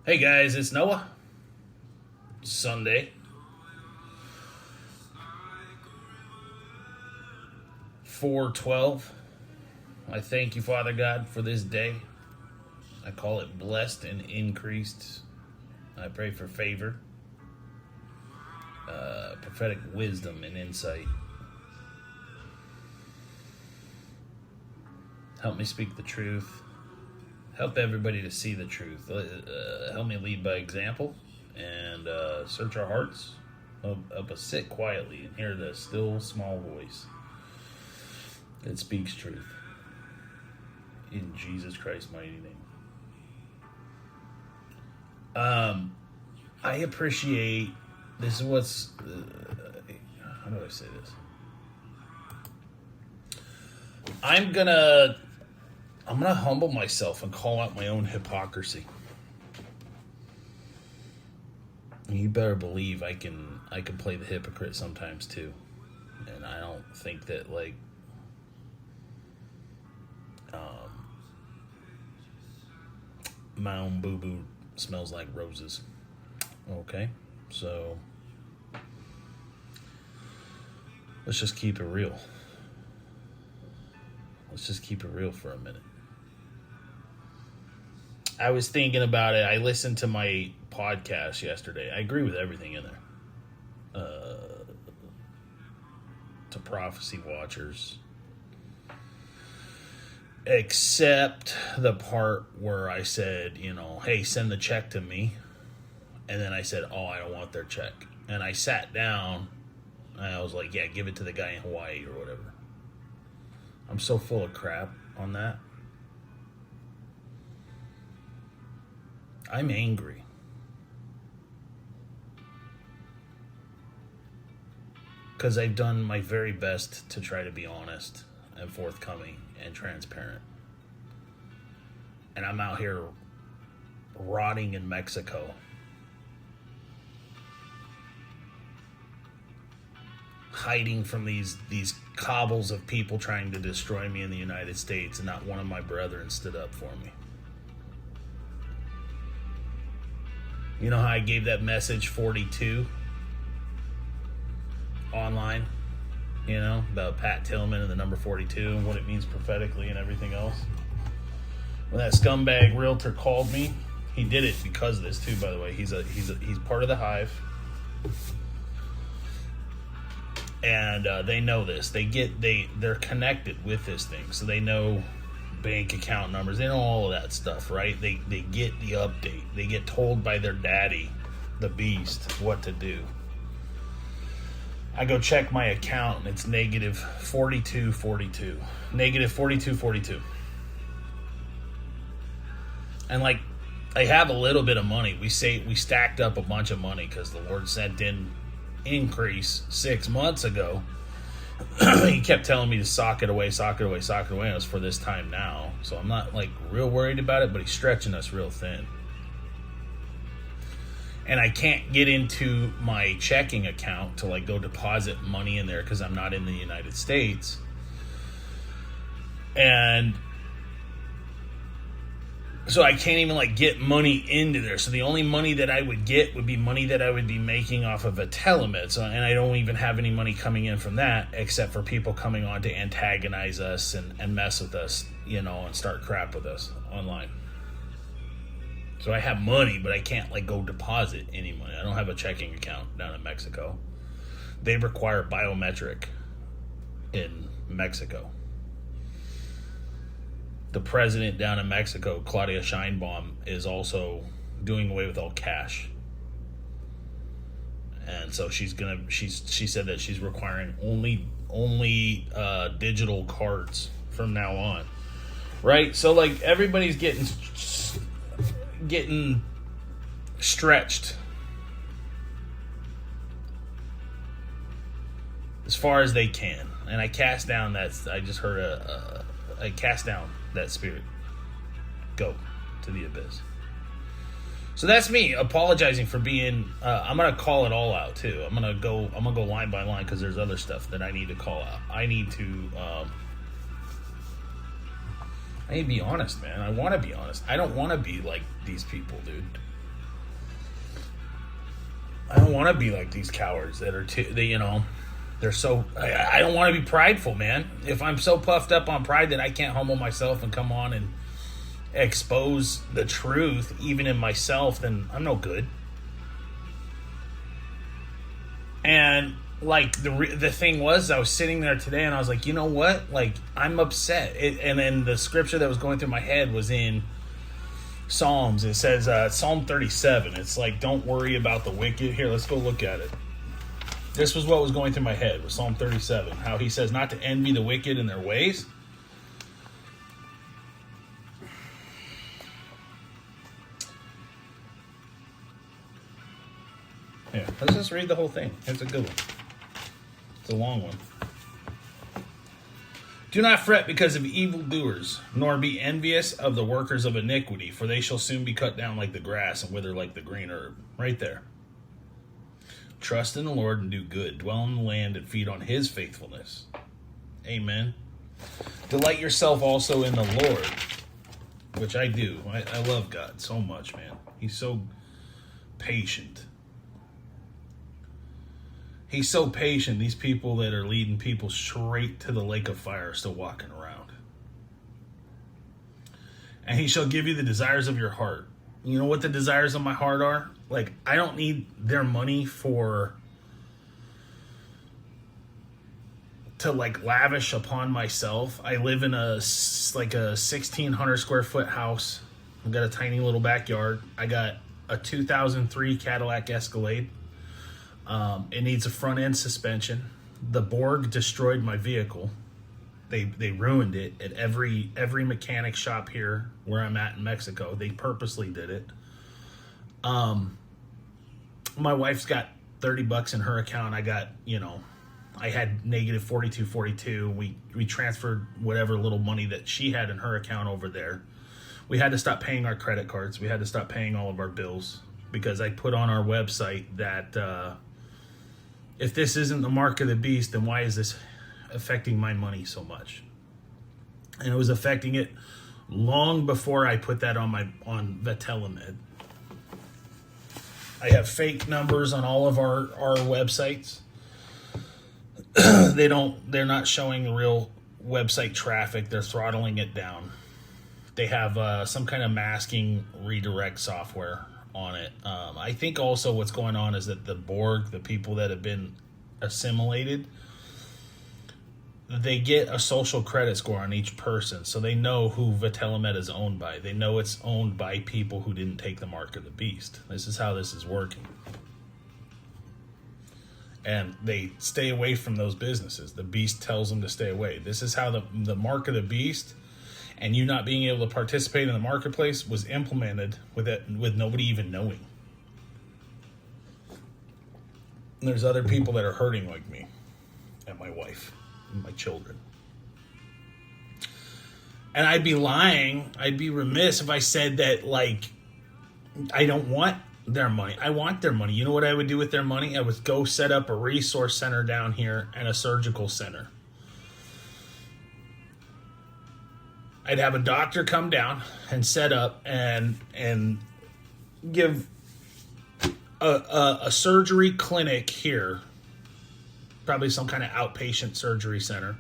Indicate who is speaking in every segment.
Speaker 1: Hey guys, it's Noah. Sunday. 4:12. I thank you, Father God, for this day. I call it blessed and increased. I pray for favor, prophetic wisdom and insight. Help me speak the truth. Help everybody to see the truth. Help me lead by example and search our hearts. Help us sit quietly and hear the still small voice that speaks truth. In Jesus Christ's mighty name. I appreciate, this is what's, how do I say this? I'm gonna humble myself and call out my own hypocrisy. You better believe I can play the hypocrite sometimes too. And I don't think that my own boo-boo smells like roses. Okay? So let's just keep it real. Let's just keep it real for a minute. I was thinking about it. I listened to my podcast yesterday. I agree with everything in there. To prophecy watchers. Except the part where I said, hey, send the check to me. And then I said, oh, I don't want their check. And I sat down and I was like, yeah, give it to the guy in Hawaii or whatever. I'm so full of crap on that. I'm angry. Because I've done my very best to try to be honest and forthcoming and transparent. And I'm out here rotting in Mexico. Hiding from these cobbles of people trying to destroy me in the United States, and not one of my brethren stood up for me. You know how I gave that message 42 online? About Pat Tillman and the number 42 and what it means prophetically and everything else. When that scumbag realtor called me, he did it because of this too, by the way. He's part of the Hive. And they know this. They're connected with this thing. So they know bank account numbers. They know all of that stuff, right? They get the update. They get told by their daddy, the beast, what to do. I go check my account and it's negative 42.42. Negative 42.42. And I have a little bit of money. We stacked up a bunch of money because the Lord sent in increase 6 months ago. He kept telling me to sock it away, and it was for this time now. So I'm not real worried about it, but he's stretching us real thin. And I can't get into my checking account to go deposit money in there because I'm not in the United States. And so I can't even get money into there. So the only money that I would get would be money that I would be making off of a telemet. So, and I don't even have any money coming in from that except for people coming on to antagonize us and mess with us, and start crap with us online. So I have money, but I can't go deposit any money. I don't have a checking account down in Mexico. They require biometric in Mexico. The president down in Mexico, Claudia Sheinbaum, is also doing away with all cash. And so she said that she's requiring only digital cards from now on. Right? So everybody's getting stretched as far as they can. And I cast down that spirit. Go to the abyss. So that's me apologizing for being. I'm gonna call it all out too. I'm gonna go line by line because there's other stuff that I need to call out. I need to be honest, man. I want to be honest. I don't want to be like these people, dude. I don't want to be like these cowards that are they're so. I don't want to be prideful, man. If I'm so puffed up on pride that I can't humble myself and come on and expose the truth, even in myself, then I'm no good. And like the thing was, I was sitting there today and I was like, you know what? Like, I'm upset. And then the scripture that was going through my head was in Psalms. It says, Psalm 37. It's like, don't worry about the wicked. Here, let's go look at it. This was what was going through my head with Psalm 37. How he says not to envy the wicked in their ways. Yeah, let's just read the whole thing. It's a good one. It's a long one. Do not fret because of evildoers, nor be envious of the workers of iniquity, for they shall soon be cut down like the grass and wither like the green herb. Right there. Trust in the Lord and do good. Dwell in the land and feed on his faithfulness. Amen. Delight yourself also in the Lord, which I do. I love God so much, man. He's so patient. He's so patient. These people that are leading people straight to the lake of fire are still walking around. And he shall give you the desires of your heart. You know what the desires of my heart are? Like, I don't need their money to like lavish upon myself. I live in a 1,600 square foot house. I've got a tiny little backyard. I got a 2003 Cadillac Escalade. It needs a front end suspension. The Borg destroyed my vehicle. They ruined it at every mechanic shop here where I'm at in Mexico. They purposely did it. My wife's got $30 in her account. I got, I had negative 4242. We transferred whatever little money that she had in her account over there. We had to stop paying our credit cards. We had to stop paying all of our bills because I put on our website that if this isn't the mark of the beast, then why is this affecting my money so much? And it was affecting it long before I put that on Vetelamed. I have fake numbers on all of our websites. They're not showing the real website traffic. They're throttling it down. They have some kind of masking redirect software on it. I think also what's going on is that the Borg, the people that have been assimilated, they get a social credit score on each person, so they know who Vetelamed is owned by. They know it's owned by people who didn't take the mark of the beast. This is how this is working. And they stay away from those businesses. The beast tells them to stay away. This is how the mark of the beast and you not being able to participate in the marketplace was implemented with nobody even knowing. And there's other people that are hurting like me and my wife and my children. And I'd be lying. I'd be remiss if I said that, like, I don't want their money. I want their money. You know what I would do with their money? I would go set up a resource center down here and a surgical center. I'd have a doctor come down and set up and give a surgery clinic here, probably some kind of outpatient surgery center,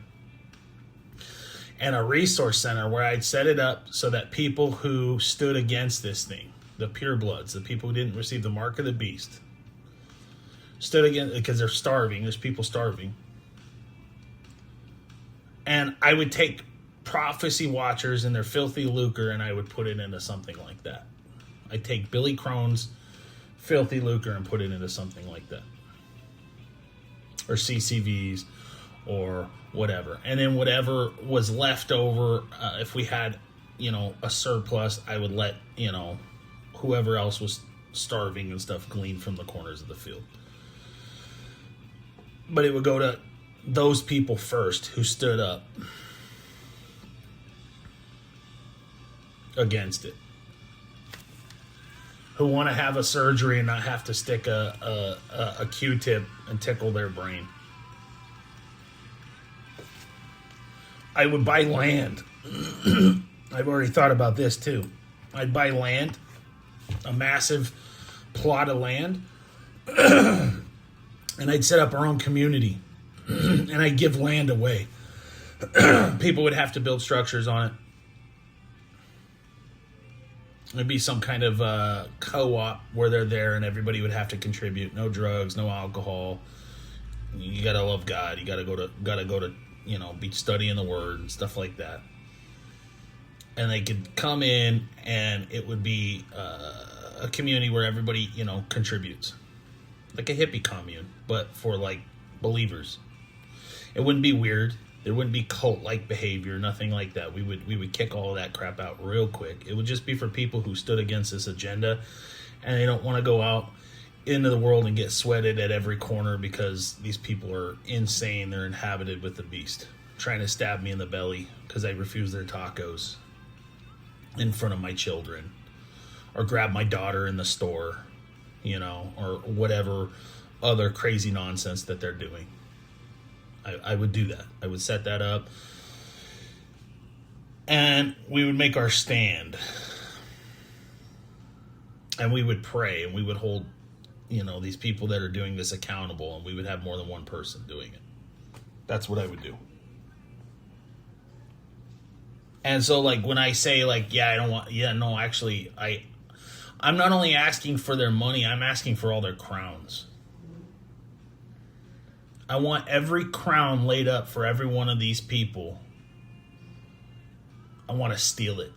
Speaker 1: and a resource center where I'd set it up so that people who stood against this thing, the purebloods, the people who didn't receive the mark of the beast, stood against, because they're starving. There's people starving. And I would take prophecy watchers and their filthy lucre and I would put it into something like that. I'd take Billy Crone's filthy lucre and put it into something like that. Or CCVs or whatever. And then whatever was left over, if we had, a surplus, I would let, whoever else was starving and stuff glean from the corners of the field. But it would go to those people first who stood up against it, who want to have a surgery and not have to stick a Q-tip and tickle their brain. I would buy land. I've already thought about this too. I'd buy land, a massive plot of land, And I'd set up our own community. And I'd give land away. People would have to build structures on it. It'd be some kind of co-op where they're there and everybody would have to contribute. No drugs, no alcohol. You gotta love God. You gotta go to be studying the Word and stuff like that. And they could come in and it would be a community where everybody, contributes. Like a hippie commune, but for like believers. It wouldn't be weird. There wouldn't be cult-like behavior, nothing like that. We would kick all of that crap out real quick. It would just be for people who stood against this agenda and they don't want to go out into the world and get sweated at every corner because these people are insane. They're inhabited with the beast, trying to stab me in the belly because I refuse their tacos in front of my children, or grab my daughter in the store, or whatever other crazy nonsense that they're doing. I would do that. I would set that up. And we would make our stand. And we would pray. And we would hold, these people that are doing this accountable. And we would have more than one person doing it. That's what I would do. And so, when I say, I don't want... Yeah, no, actually, I'm not only asking for their money. I'm asking for all their crowns. I want every crown laid up for every one of these people. I want to steal it.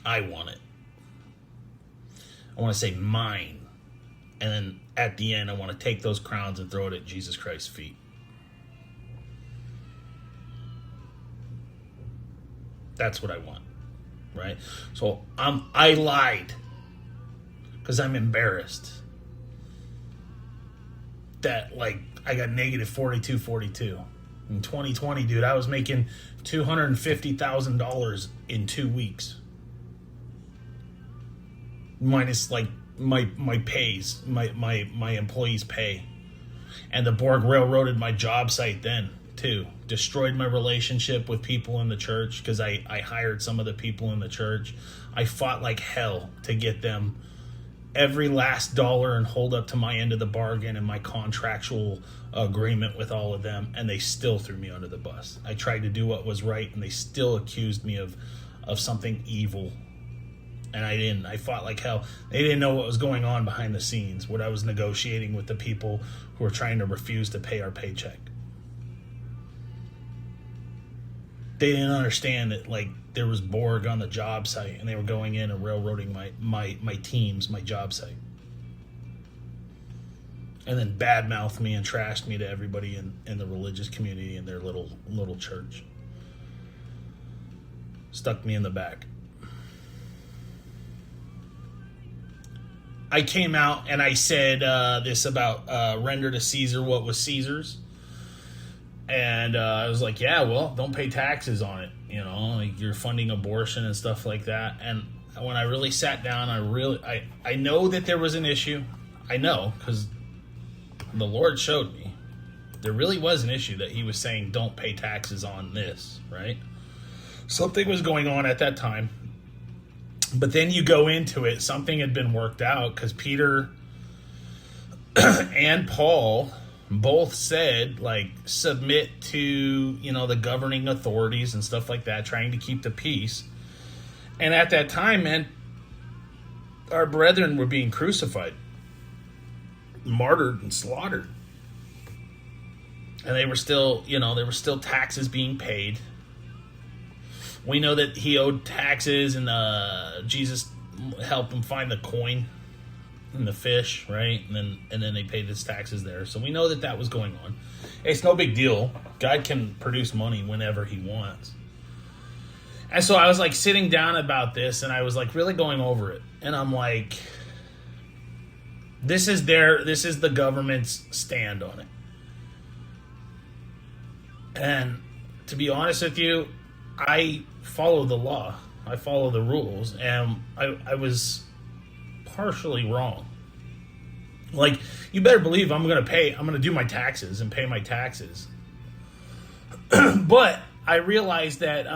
Speaker 1: I want it. I want to say mine. And then at the end, I want to take those crowns and throw it at Jesus Christ's feet. That's what I want. Right? So I lied. Because I'm embarrassed. That I got negative 42. In 2020, dude, I was making $250,000 in 2 weeks, minus my pays, my employees' pay, and the Borg railroaded my job site then too. Destroyed my relationship with people in the church because I hired some of the people in the church. I fought like hell to get them every last dollar and hold up to my end of the bargain and my contractual agreement with all of them, and they still threw me under the bus. I tried to do what was right, and they still accused me of something evil, and I didn't. I fought like hell. They didn't know what was going on behind the scenes, what I was negotiating with the people who were trying to refuse to pay our paycheck. They didn't understand that there was Borg on the job site, and they were going in and railroading my teams, my job site. And then badmouthed me and trashed me to everybody in the religious community in their little church. Stuck me in the back. I came out and I said this about render to Caesar what was Caesar's. And I was like, yeah, well, don't pay taxes on it. You're funding abortion and stuff like that. And when I really sat down, I know that there was an issue. I know, because the Lord showed me. There really was an issue that he was saying, don't pay taxes on this, right? Something was going on at that time. But then you go into it, something had been worked out, because Peter and Paul both said, submit to, the governing authorities and stuff like that, trying to keep the peace. And at that time, man, our brethren were being crucified, martyred and slaughtered. And they were still, taxes being paid. We know that he owed taxes, and Jesus helped him find the coin and the fish, right? And then they paid his taxes there. So we know that was going on. It's no big deal. God can produce money whenever he wants. And so I was sitting down about this, and I was really going over it. And I'm like, this is the government's stand on it. And to be honest with you, I follow the law. I follow the rules. And I was partially wrong. You better believe I'm going to do my taxes and pay my taxes. But I realized that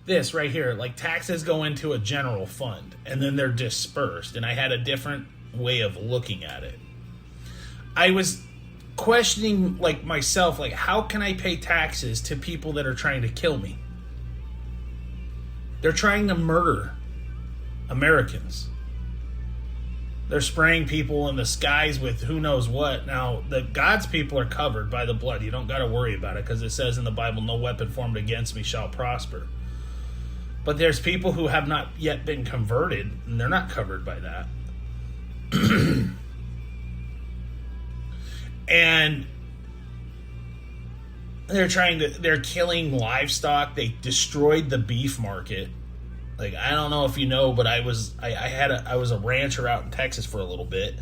Speaker 1: this right here, like taxes go into a general fund and then they're dispersed. And I had a different way of looking at it. I was questioning like myself, like how can I pay taxes to people that are trying to kill me? They're trying to murder Americans. They're spraying people in the skies with who knows what. Now, the God's people are covered by the blood. You don't got to worry about it because it says in the Bible, no weapon formed against me shall prosper. But there's people who have not yet been converted, and they're not covered by that. And they're killing livestock. They destroyed the beef market. Like, I don't know if you know, but I was a rancher out in Texas for a little bit.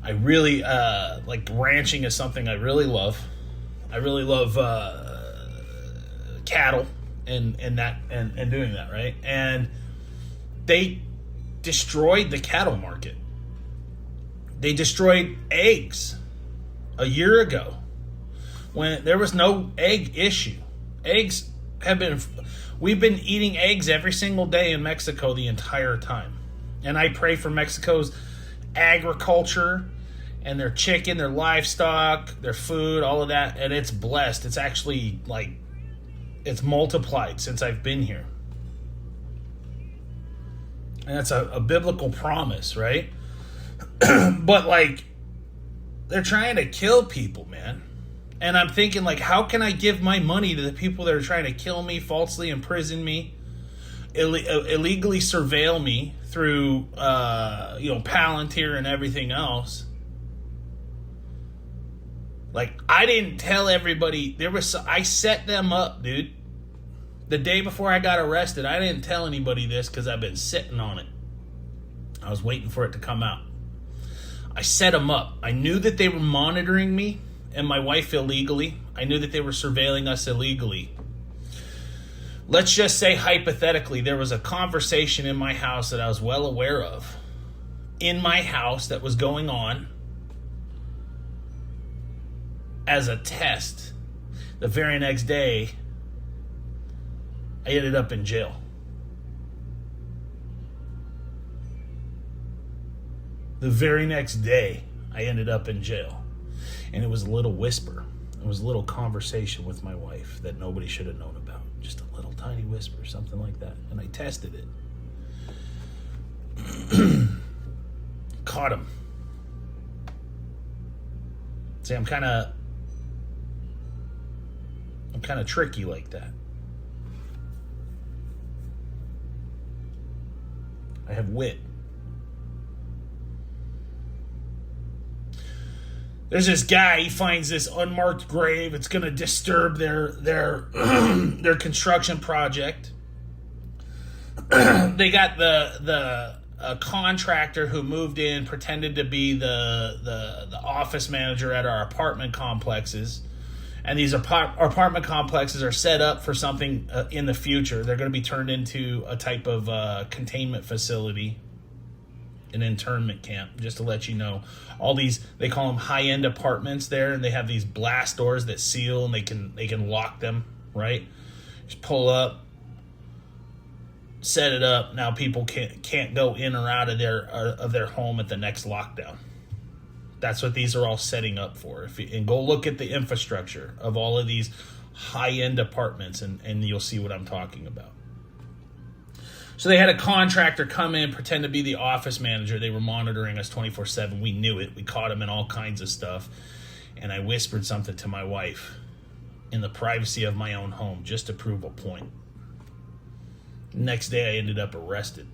Speaker 1: I really like ranching is something I really love. I really love cattle and doing that, right? And they destroyed the cattle market. They destroyed eggs a year ago when there was no egg issue. We've been eating eggs every single day in Mexico the entire time. And I pray for Mexico's agriculture and their chicken, their livestock, their food, all of that. And it's blessed. It's actually like, it's multiplied since I've been here. And that's a biblical promise, right? But like, they're trying to kill people, man. And I'm thinking, like, how can I give my money to the people that are trying to kill me, falsely imprison me, illegally surveil me through, Palantir and everything else? Like, I didn't tell everybody. I set them up, dude. The day before I got arrested, I didn't tell anybody this because I've been sitting on it. I was waiting for it to come out. I set them up. I knew that they were monitoring me and my wife illegally. I knew that they were surveilling us illegally. Let's just say hypothetically there was a conversation in my house that I was well aware of in my house that was going on as a test. The very next day, I ended up in jail. The very next day, I ended up in jail. And it was a little whisper. It was a little conversation with my wife that nobody should have known about. Just a little tiny whisper, something like that. And I tested it. Caught him. See, I'm kind of tricky like that. I have wit. There's this guy, he finds this unmarked grave. It's going to disturb their their construction project. They got the contractor who moved in, pretended to be the office manager at our apartment complexes. And these apartment complexes are set up for something in the future. They're going to be turned into a type of containment facility, an internment camp, just to let you know. All these, they call them high-end apartments there, and they have these blast doors that seal, and they can lock them, right? Just pull up, set it up. Now people can't go in or out of their home at the next lockdown. That's what these are all setting up for. And go look at the infrastructure of all of these high-end apartments, and you'll see what I'm talking about. So they had a contractor come in, pretend to be the office manager. They were monitoring us 24/7. We knew it. We caught him in all kinds of stuff. And I whispered something to my wife in the privacy of my own home just to prove a point. Next day, I ended up arrested.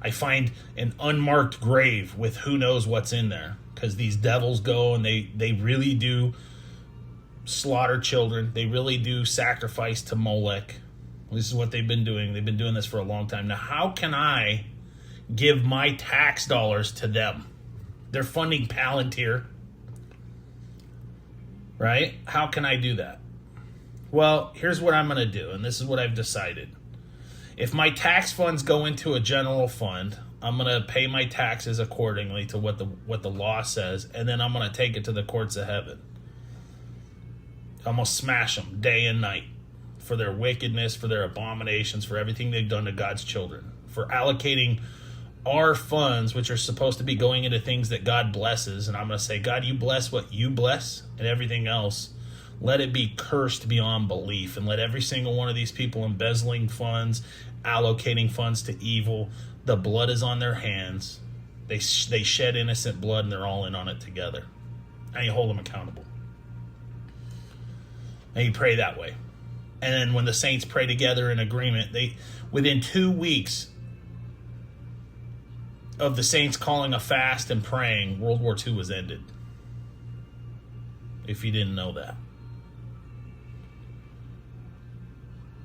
Speaker 1: I find an unmarked grave with who knows what's in there, because these devils go and they really do slaughter children. They really do sacrifice to Molech. This is what they've been doing. They've been doing this for a long time. Now, how can I give my tax dollars to them? They're funding Palantir, right? How can I do that? Well, here's what I'm going to do, and this is what I've decided. If my tax funds go into a general fund, I'm going to pay my taxes accordingly to what the law says, and then I'm going to take it to the courts of heaven. I'm going to smash them day and night. for their wickedness, for their abominations, for everything they've done to God's children, for allocating our funds, which are supposed to be going into things that God blesses. And I'm going to say, God, you bless what you bless, and everything else, let it be cursed beyond belief. And let every single one of these people embezzling funds, allocating funds to evil, the blood is on their hands. They shed innocent blood, and they're all in on it together. And you hold them accountable. And you pray that way. And then when the saints pray together in agreement, within 2 weeks of the saints calling a fast and praying, World War II was ended. If you didn't know that.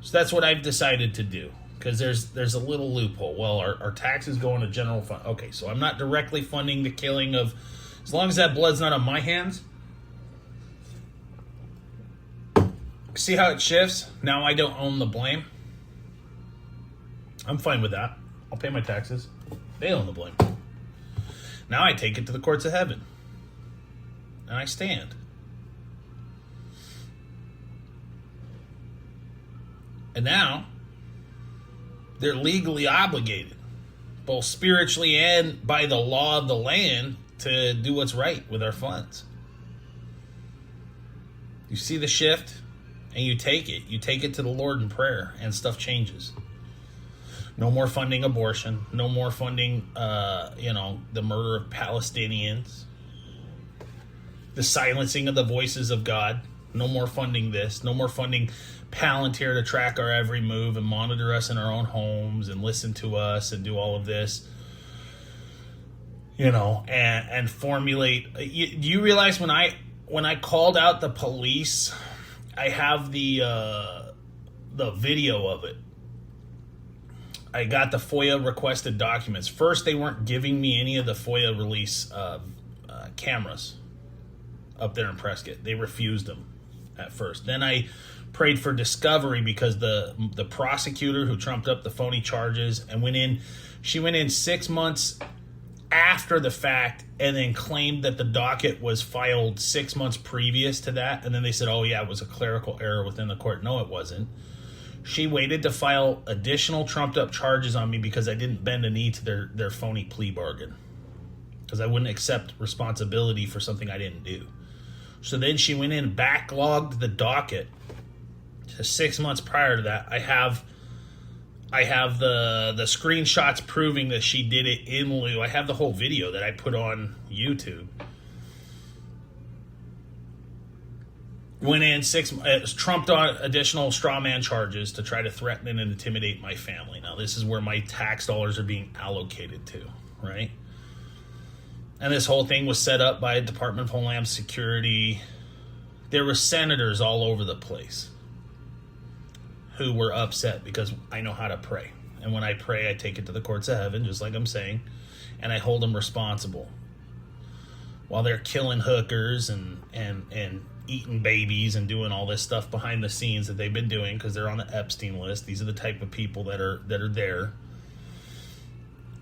Speaker 1: So that's what I've decided to do. Because there's a little loophole. Well, our taxes go into general fund. Okay, so I'm not directly funding the killing of... As long as that blood's not on my hands. See how it shifts? Now I don't own the blame. I'm fine with that. I'll pay my taxes. They own the blame. Now I take it to the courts of heaven. And I stand. And now, they're legally obligated, both spiritually and by the law of the land, to do what's right with our funds. You see the shift, and you take it. You take it to the Lord in prayer, and stuff changes. No more funding abortion. No more funding, the murder of Palestinians. The silencing of the voices of God. No more funding this. No more funding Palantir to track our every move and monitor us in our own homes and listen to us and do all of this. And formulate. Do you realize when I called out the police, I have the video of it. I got the FOIA requested documents. First, they weren't giving me any of the FOIA release cameras up there in Prescott. They refused them at first. Then I prayed for discovery because the prosecutor who trumped up the phony charges and she went in 6 months after the fact and then claimed that the docket was filed 6 months previous to that. And then they said, oh yeah, it was a clerical error within the court. No, it wasn't. She waited to file additional trumped up charges on me because I didn't bend a knee to their phony plea bargain. Because I wouldn't accept responsibility for something I didn't do. So then she went in and backlogged the docket to 6 months prior to that. I have the screenshots proving that she did it in lieu. I have the whole video that I put on YouTube. Went in trumped on additional straw man charges to try to threaten and intimidate my family. Now, this is where my tax dollars are being allocated to, right? And this whole thing was set up by Department of Homeland Security. There were senators all over the place who were upset because I know how to pray. And when I pray, I take it to the courts of heaven, just like I'm saying, and I hold them responsible. While they're killing hookers and eating babies and doing all this stuff behind the scenes that they've been doing because they're on the Epstein list. These are the type of people that are there.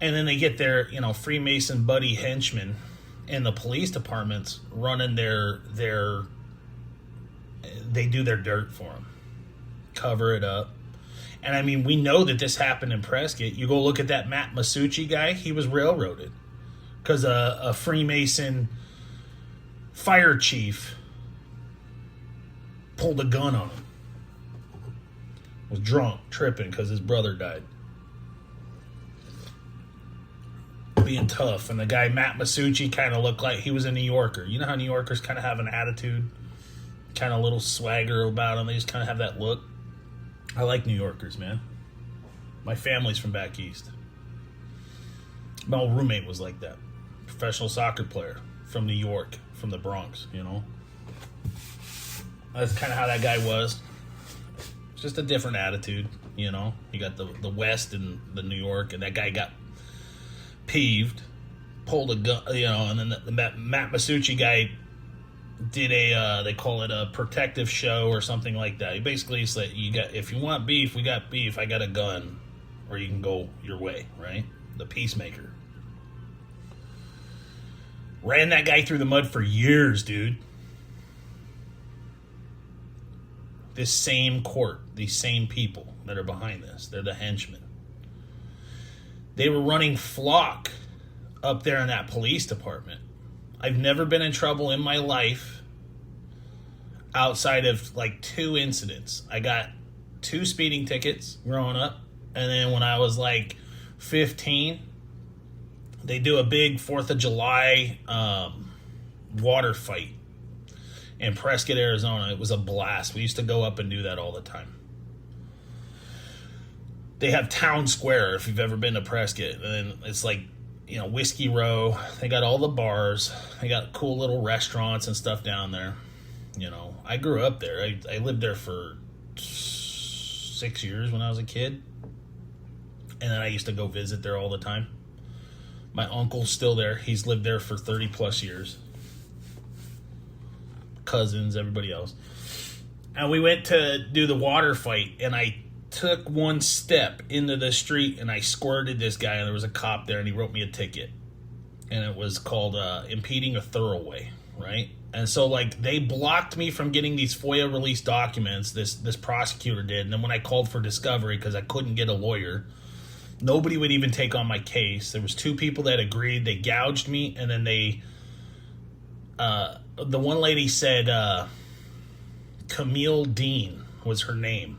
Speaker 1: And then they get their, Freemason buddy henchmen in the police departments running they do their dirt for them. Cover it up. And I mean, we know that this happened in Prescott. You go look at that Matt Masucci guy, he was railroaded because a Freemason fire chief pulled a gun on him. Was drunk, tripping because his brother died. Being tough. And the guy, Matt Masucci, kind of looked like he was a New Yorker. You know how New Yorkers kind of have an attitude? Kind of a little swagger about them. They just kind of have that look. I like New Yorkers, man. My family's from back east. My old roommate was like that. Professional soccer player from New York, from the Bronx, That's kind of how that guy was. It's just a different attitude, You got the West and the New York, and that guy got peeved, pulled a gun, and then the Matt Masucci guy did they call it a protective show or something like that. He basically said, if you want beef, we got beef, I got a gun, or you can go your way, right? The peacemaker. Ran that guy through the mud for years, dude. this same court, these same people that are behind this. They're the henchmen. They were running flock up there in that police department. I've never been in trouble in my life outside of like 2 incidents. I got 2 speeding tickets growing up, and then when I was like 15, they do a big 4th of July water fight in Prescott, Arizona. It was a blast. We used to go up and do that all the time. They have Town Square, if you've ever been to Prescott, and it's like, Whiskey Row. They got all the bars. They got cool little restaurants and stuff down there. I grew up there. I lived there for 6 years when I was a kid, and then I used to go visit there all the time. My uncle's still there. He's lived there for 30 plus years. Cousins, everybody else. And we went to do the water fight, and I took one step into the street and I squirted this guy, and there was a cop there, and he wrote me a ticket. And it was called impeding a thoroughway, right? And so, like, they blocked me from getting these FOIA release documents, this prosecutor did. And then when I called for discovery because I couldn't get a lawyer, nobody would even take on my case. There was 2 people that agreed. They gouged me, and then they... the one lady said Camille Dean was her name.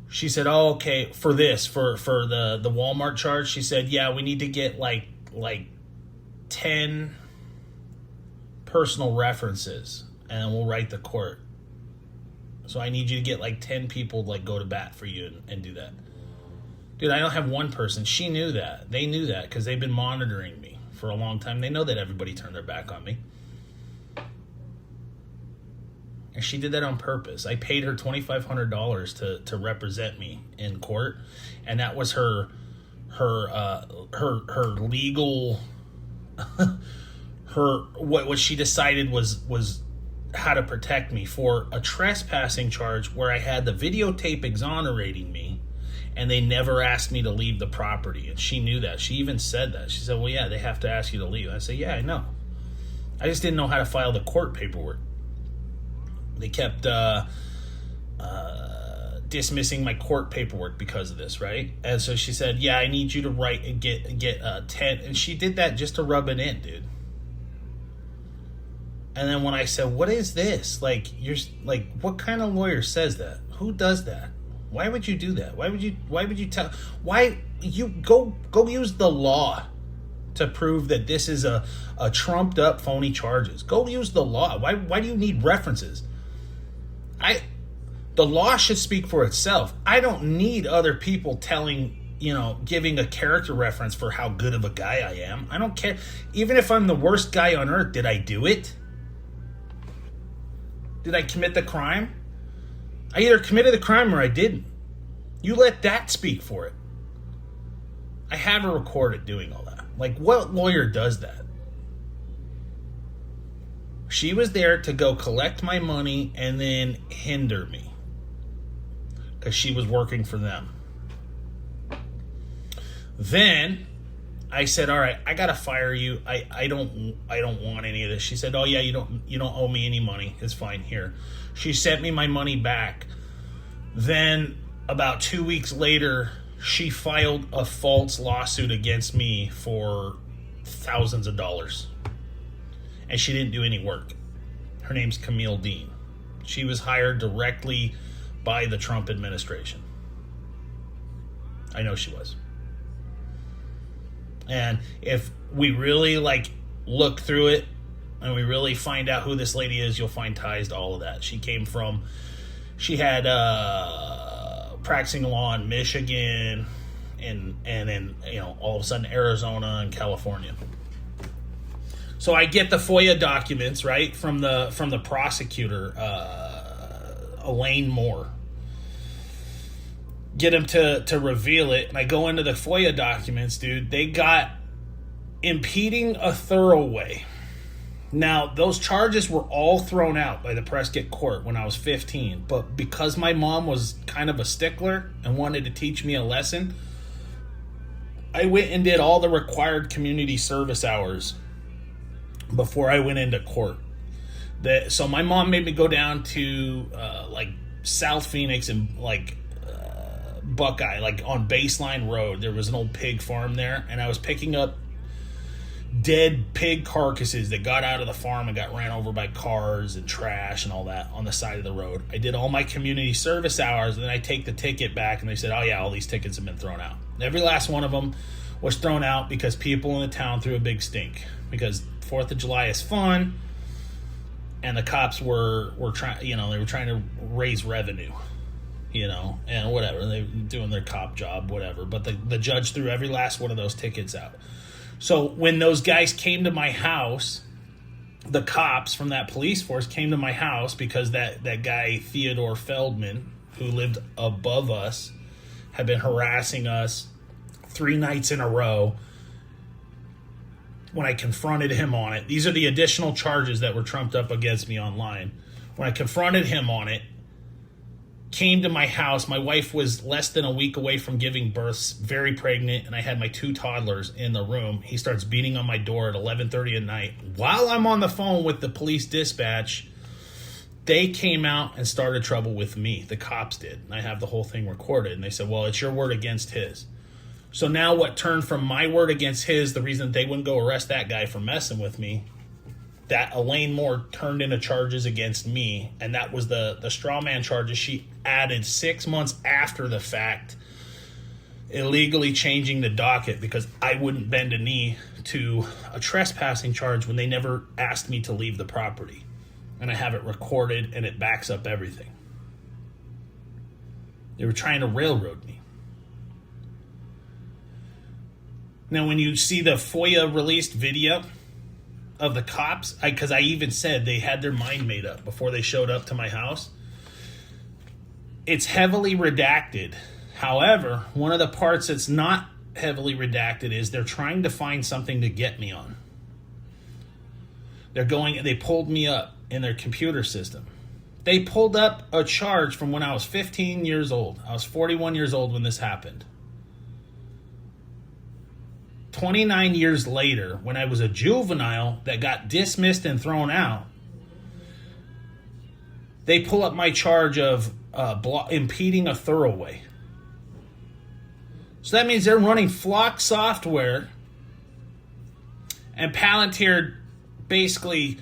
Speaker 1: She said, "Oh, okay, for the Walmart charge," she said, "Yeah, we need to get like 10 personal references, and we'll write the court. So I need you to get like 10 people to like go to bat for you and do that." Dude, I don't have one person. She knew that. They knew that because they've been monitoring me for a long time. They know that everybody turned their back on me. And she did that on purpose. I paid her $2,500 to represent me in court, and that was her legal what she decided was how to protect me for a trespassing charge where I had the videotape exonerating me, and they never asked me to leave the property. And she knew that. She even said that. She said, "Well, yeah, they have to ask you to leave." I said, "Yeah, I know. I just didn't know how to file the court paperwork." They kept dismissing my court paperwork because of this, right? And so she said, "Yeah, I need you to write and get 10." And she did that just to rub it in, dude. And then when I said, "What is this? Like, you're like, what kind of lawyer says that? Who does that? Why would you do that? Why would you go use the law to prove that this is a trumped up phony charges? Go use the law. Why do you need references? The law should speak for itself. I don't need other people giving a character reference for how good of a guy I am. I don't care. Even if I'm the worst guy on earth, did I do it? Did I commit the crime? I either committed the crime or I didn't. You let that speak for it. I have her recorded doing all that. Like, what lawyer does that? She was there to go collect my money and then hinder me because she was working for them. Then I said, "All right, I gotta fire you. I don't want any of this." She said, "Oh yeah, you don't owe me any money. It's fine. Here." She sent me my money back. Then about 2 weeks later, she filed a false lawsuit against me for thousands of dollars. And she didn't do any work. Her name's Camille Dean. She was hired directly by the Trump administration. I know she was. And if we really look through it and we really find out who this lady is, you'll find ties to all of that. She had practicing law in Michigan and in all of a sudden Arizona and California. So I get the FOIA documents, right, from the prosecutor, Elaine Moore. Get him to reveal it, and I go into the FOIA documents, dude. They got impeding a thoroughway. Now, those charges were all thrown out by the Prescott court when I was 15, but because my mom was kind of a stickler and wanted to teach me a lesson, I went and did all the required community service hours before I went into court. So my mom made me go down to like South Phoenix and like Buckeye, like on Baseline Road. There was an old pig farm there, and I was picking up dead pig carcasses that got out of the farm and got ran over by cars and trash and all that on the side of the road. I did all my community service hours, and then I take the ticket back, and they said, oh yeah, all these tickets have been thrown out. Every last one of them was thrown out because people in the town threw a big stink, because 4th of July is fun, and the cops were trying, they were trying to raise revenue, and whatever. They were doing their cop job, whatever. But the judge threw every last one of those tickets out. So when those guys came to my house, the cops from that police force came to my house because that guy, Theodore Feldman, who lived above us, had been harassing us 3 nights in a row. When I confronted him on it, these are the additional charges that were trumped up against me online. When I confronted him on it, came to my house. My wife was less than a week away from giving birth, very pregnant, and I had my 2 toddlers in the room. He starts beating on my door at 11:30 at night. While I'm on the phone with the police dispatch, they came out and started trouble with me. The cops did. And I have the whole thing recorded. And they said, well, it's your word against his. So now what turned from my word against his, the reason they wouldn't go arrest that guy for messing with me, that Elaine Moore turned into charges against me, and that was the straw man charges she added 6 months after the fact, illegally changing the docket because I wouldn't bend a knee to a trespassing charge when they never asked me to leave the property. And I have it recorded, and it backs up everything. They were trying to railroad me. Now, when you see the FOIA released video of the cops, because I even said they had their mind made up before they showed up to my house, it's heavily redacted. However, one of the parts that's not heavily redacted is they're trying to find something to get me on. They pulled me up in their computer system. They pulled up a charge from when I was 15 years old. I was 41 years old when this happened. 29 years later, when I was a juvenile that got dismissed and thrown out, they pull up my charge of impeding a thoroughway. So that means they're running Flock software, and Palantir basically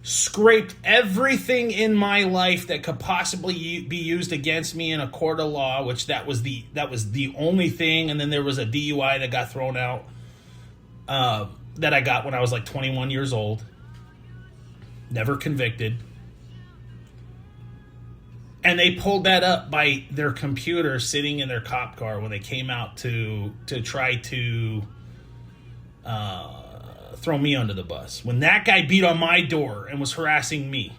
Speaker 1: scraped everything in my life that could possibly be used against me in a court of law, which that was the only thing. And then there was a DUI that got thrown out that I got when I was like 21 years old. Never convicted. And they pulled that up by their computer sitting in their cop car when they came out to try to throw me under the bus. When that guy beat on my door and was harassing me,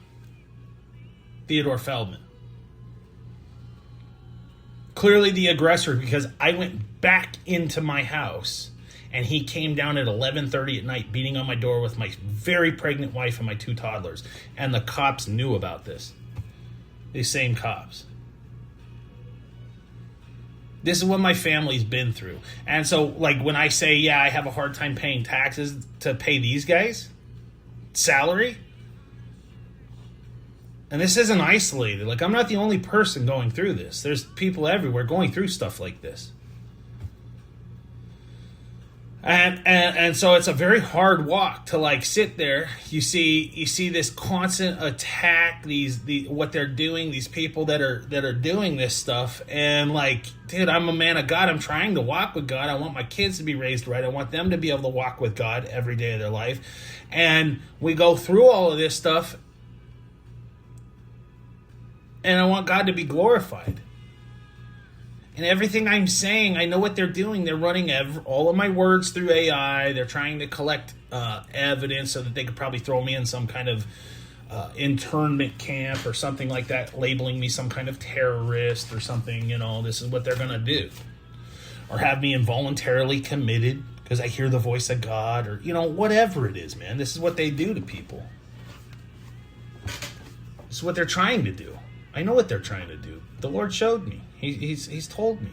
Speaker 1: Theodore Feldman. Clearly the aggressor, because I went back into my house and he came down at 11:30 at night beating on my door with my very pregnant wife and my 2 toddlers. And the cops knew about this. These same cops. This is what my family's been through. And so, like, when I say, yeah, I have a hard time paying taxes to pay these guys, salary, and this isn't isolated. Like, I'm not the only person going through this. There's people everywhere going through stuff like this. And so it's a very hard walk to like sit there. You see this constant attack, what they're doing, these people that are doing this stuff, and like, dude, I'm a man of God. I'm trying to walk with God. I want my kids to be raised right. I want them to be able to walk with God every day of their life. And we go through all of this stuff, and I want God to be glorified. And everything I'm saying, I know what they're doing. They're running all of my words through AI. They're trying to collect evidence so that they could probably throw me in some kind of internment camp or something like that, labeling me some kind of terrorist or something. This is what they're going to do. Or have me involuntarily committed because I hear the voice of God, or, whatever it is, man. This is what they do to people. This is what they're trying to do. I know what they're trying to do. The Lord showed me. He's told me.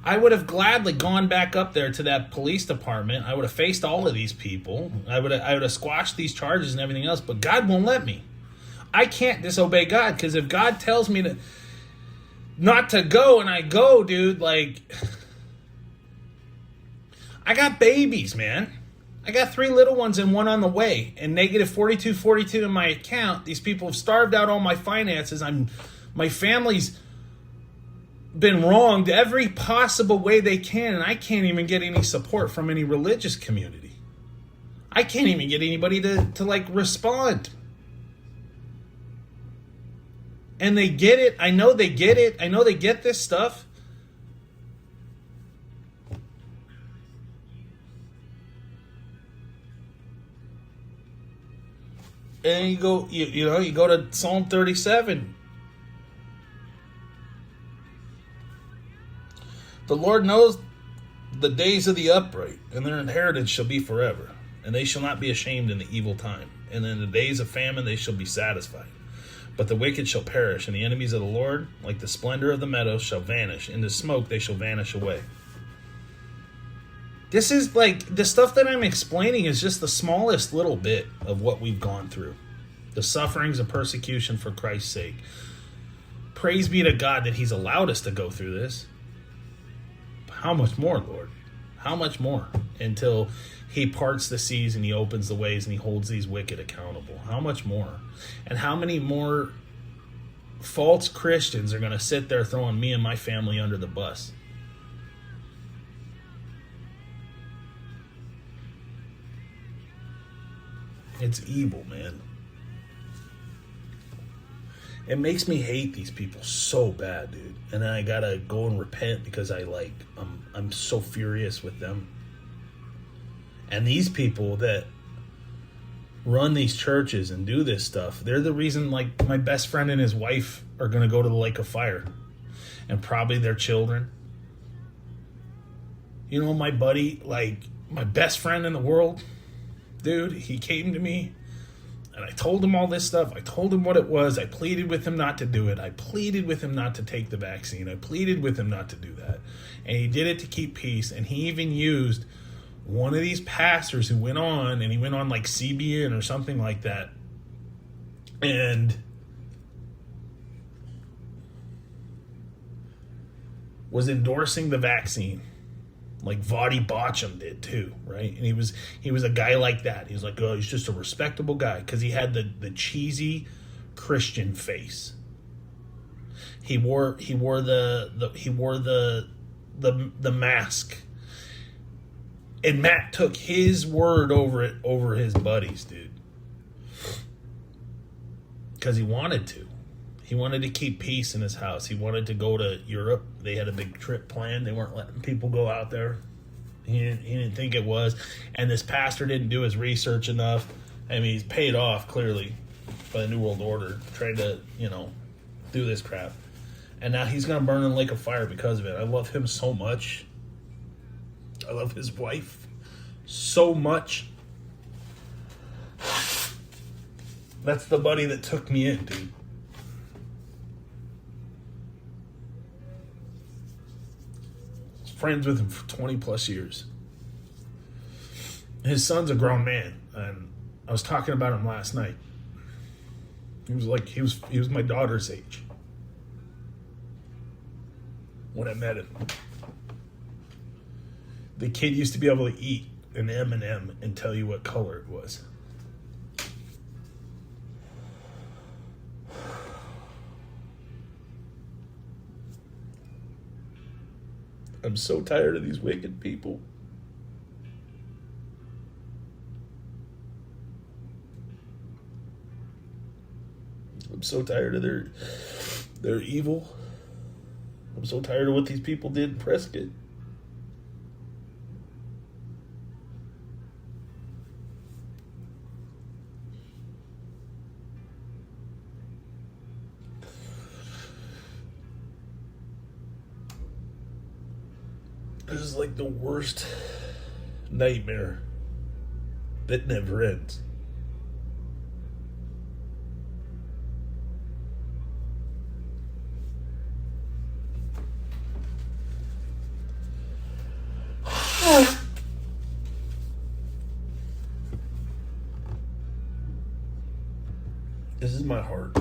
Speaker 1: I would have gladly gone back up there to that police department. I would have faced all of these people. I would have squashed these charges and everything else, but God won't let me. I can't disobey God, because if God tells me to not to go and I go, dude, like, I got babies, man. I got 3 little ones and 1 on the way, and negative 4242 in my account. These people have starved out all my finances. My family's been wronged every possible way they can, and I can't even get any support from any religious community. I can't even get anybody to like respond. And they get it. I know they get it. I know they get this stuff. And you go, you go to Psalm 37. The Lord knows the days of the upright, and their inheritance shall be forever, and they shall not be ashamed in the evil time. And in the days of famine they shall be satisfied. But the wicked shall perish, and the enemies of the Lord, like the splendor of the meadows, shall vanish. In the smoke they shall vanish away. This is like, the stuff that I'm explaining is just the smallest little bit of what we've gone through. The sufferings and persecution for Christ's sake. Praise be to God that He's allowed us to go through this. How much more, Lord? How much more? Until He parts the seas and He opens the ways and He holds these wicked accountable. How much more? And how many more false Christians are going to sit there throwing me and my family under the bus? It's evil, man. It makes me hate these people so bad, dude. And then I gotta go and repent because I'm so furious with them. And these people that run these churches and do this stuff, they're the reason, like, my best friend and his wife are gonna go to the lake of fire. And probably their children. You know, my buddy, like, my best friend in the world, dude, he came to me and I told him all this stuff. I told him what it was. I pleaded with him not to do it. I pleaded with him not to take the vaccine. I pleaded with him not to do that. And he did it to keep peace. And he even used one of these pastors who went on, and he went on like CBN or something like that, and was endorsing the vaccine. Like Vadi Bacham did too, right? And he was a guy like that. He was like, oh, he's just a respectable guy, because he had the cheesy Christian face. He wore the mask, and Matt took his word over his buddies, dude, because he wanted to. He wanted to keep peace in his house. He wanted to go to Europe. They had a big trip planned. They weren't letting people go out there. He didn't think it was. And this pastor didn't do his research enough. I mean, he's paid off, clearly, by the New World Order, trying to, do this crap. And now he's going to burn in the lake of fire because of it. I love him so much. I love his wife so much. That's the buddy that took me in, dude. Friends with him for 20 plus years. His son's a grown man, and I was talking about him last night. He was my daughter's age when I met him. The kid used to be able to eat an M&M and tell you what color it was. I'm so tired of these wicked people. I'm so tired of their evil. I'm so tired of what these people did in Prescott. This is like the worst nightmare that never ends. my heart.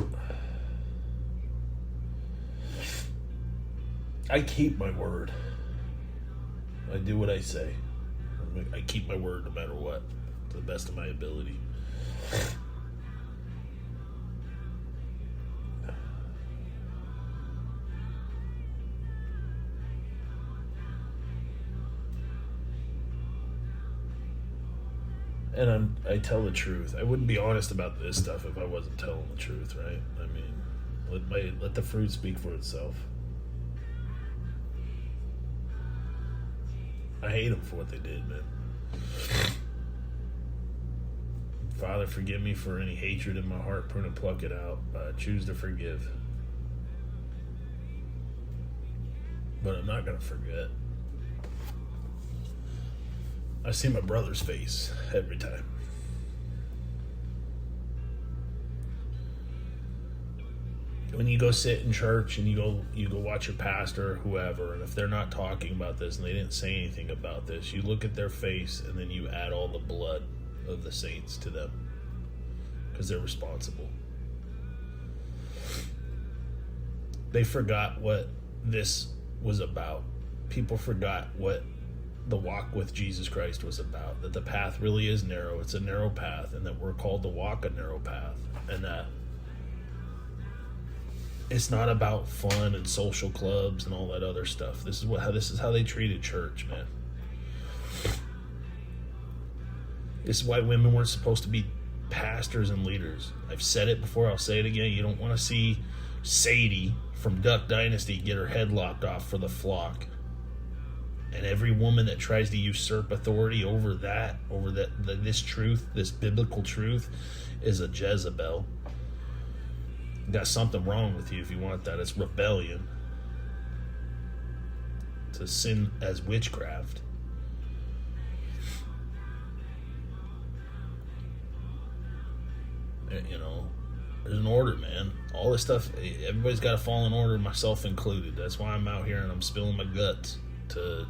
Speaker 1: I keep my word. I do what I say. I keep my word no matter what, to the best of my ability. And I tell the truth. I wouldn't be honest about this stuff if I wasn't telling the truth, right? I mean, let the fruit speak for itself. I hate them for what they did, man. Father, forgive me for any hatred in my heart. Prune and pluck it out. Choose to forgive. But I'm not going to forget. I see my brother's face every time. When you go sit in church and you go watch your pastor or whoever, and if they're not talking about this and they didn't say anything about this, you look at their face and then you add all the blood of the saints to them because they're responsible. They forgot what this was about. People forgot what the walk with Jesus Christ was about, that the path really is narrow. It's a narrow path, and that we're called to walk a narrow path, and that it's not about fun and social clubs and all that other stuff. This is how they treated church, man. This is why women weren't supposed to be pastors and leaders. I've said it before, I'll say it again. You don't want to see Sadie from Duck Dynasty get her head lopped off for the flock. And every woman that tries to usurp authority over this truth, this biblical truth, is a Jezebel. You got something wrong with you if you want that. It's rebellion. It's a sin as witchcraft. You know, there's an order, man. All this stuff, everybody's got to fall in order, myself included. That's why I'm out here and I'm spilling my guts. To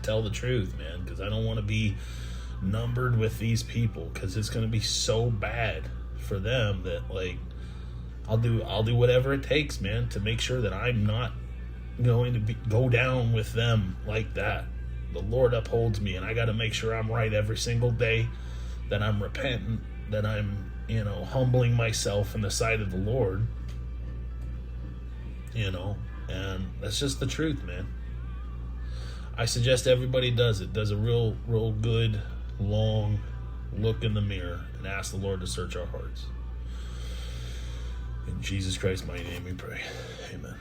Speaker 1: tell the truth, man, because I don't want to be numbered with these people, because it's going to be so bad for them that, like, I'll do whatever it takes, man, to make sure that I'm not going to go down with them like that. The Lord upholds me, and I got to make sure I'm right every single day, that I'm repentant, that I'm, humbling myself in the sight of the Lord, and that's just the truth, man. I suggest everybody does it. Does a real good, long look in the mirror and ask the Lord to search our hearts. In Jesus Christ's mighty name we pray. Amen.